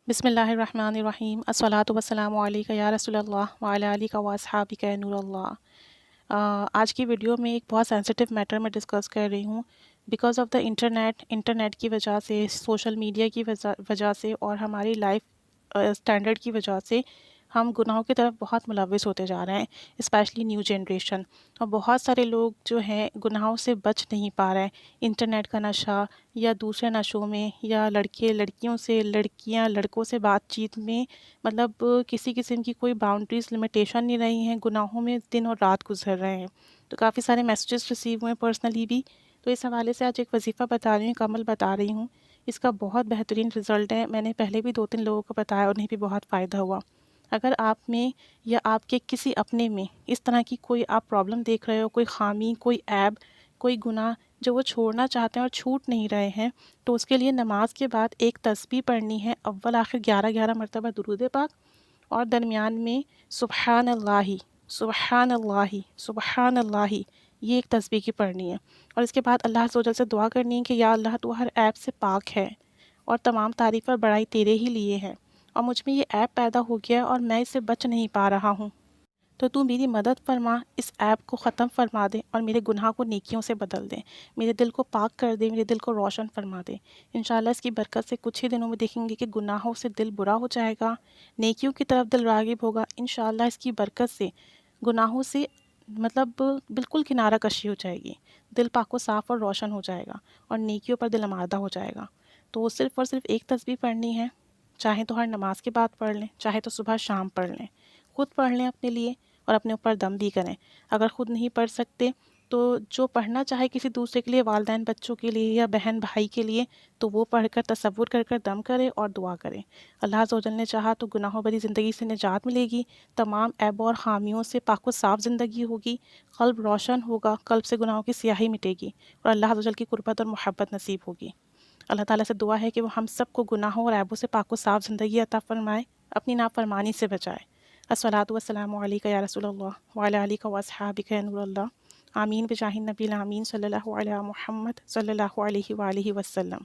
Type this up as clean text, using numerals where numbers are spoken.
بسم اللہ الرحمن الرحیم، الصلاۃ والسلام علیک یا رسول اللہ وعلی آلک و اصحابک یا نور اللہ۔ آج کی ویڈیو میں ایک بہت سینسٹیو میٹر میں ڈسکس کر رہی ہوں۔ بیکاز آف دا انٹرنیٹ کی وجہ سے، سوشل میڈیا کی وجہ سے اور ہماری لائف اسٹینڈرڈ کی وجہ سے ہم گناہوں کی طرف بہت ملوث ہوتے جا رہے ہیں، اسپیشلی نیو جنریشن، اور بہت سارے لوگ جو ہیں گناہوں سے بچ نہیں پا رہے ہیں۔ انٹرنیٹ کا نشہ یا دوسرے نشوں میں، یا لڑکے لڑکیوں سے، لڑکیاں لڑکوں سے بات چیت میں، مطلب کسی قسم کی کوئی باؤنڈریز لمیٹیشن نہیں رہی ہیں، گناہوں میں دن اور رات گزر رہے ہیں۔ تو کافی سارے میسیجز ریسیو ہوئے پرسنلی بھی، تو اس حوالے سے آج ایک وظیفہ بتا رہی ہوں، ایک عمل بتا رہی ہوں۔ اس کا بہت بہترین رزلٹ ہے، میں نے پہلے بھی 2-3 لوگوں کو بتایا، انہیں بھی بہت فائدہ ہوا۔ اگر آپ میں یا آپ کے کسی اپنے میں اس طرح کی کوئی آپ پرابلم دیکھ رہے ہو، کوئی خامی، کوئی عیب، کوئی گناہ جو وہ چھوڑنا چاہتے ہیں اور چھوٹ نہیں رہے ہیں، تو اس کے لیے نماز کے بعد ایک تسبیح پڑھنی ہے، اول آخر 11 مرتبہ درود پاک، اور درمیان میں سبحان اللہ، سبحان اللہ، سبحان اللہ، یہ ایک تسبیح کی پڑھنی ہے۔ اور اس کے بعد اللہ عز و جل سے دعا کرنی ہے کہ یا اللہ تو ہر عیب سے پاک ہے، اور تمام تعریف اور بڑائی تیرے ہی لیے ہیں، اور مجھ میں یہ عیب پیدا ہو گیا اور میں اس سے بچ نہیں پا رہا ہوں، تو میری مدد فرما، اس عیب کو ختم فرما دے اور میرے گناہ کو نیکیوں سے بدل دے، میرے دل کو پاک کر دے، میرے دل کو روشن فرما دے۔ انشاءاللہ اس کی برکت سے کچھ ہی دنوں میں دیکھیں گے کہ گناہوں سے دل برا ہو جائے گا، نیکیوں کی طرف دل راغب ہوگا۔ انشاءاللہ اس کی برکت سے گناہوں سے مطلب بالکل کنارہ کشی ہو جائے گی، دل پاک و صاف اور روشن ہو جائے گا، اور نیکیوں پر دل آمادہ ہو جائے گا۔ تو صرف اور صرف ایک تسبیح پڑھنی ہے، چاہے تو ہر نماز کے بعد پڑھ لیں، چاہے تو صبح شام پڑھ لیں، خود پڑھ لیں اپنے لیے، اور اپنے اوپر دم بھی کریں۔ اگر خود نہیں پڑھ سکتے تو جو پڑھنا چاہے کسی دوسرے کے لیے، والدین بچوں کے لیے یا بہن بھائی کے لیے، تو وہ پڑھ کر تصور کر کر دم کرے اور دعا کرے۔ اللہ عز و جل نے چاہا تو گناہوں بھری زندگی سے نجات ملے گی، تمام عیبوں اور خامیوں سے پاک و صاف زندگی ہوگی، قلب روشن ہوگا، قلب سے گناہوں کی سیاہی مٹے گی، اور اللہ عز و جل کی قربت اور محبت نصیب ہوگی۔ اللہ تعالیٰ سے دعا ہے کہ وہ ہم سب کو گناہوں اور عیبوں سے پاک و صاف زندگی عطا فرمائے، اپنی نافرمانی سے بچائے۔ الصلاۃ والسلام علیک یا رسول اللہ وعلی آلک و اصحابک یا نور اللہ۔ آمین بجاہ النبی الامین صلی اللہ علیہ محمد صلی اللہ علیہ وآلہ وسلم۔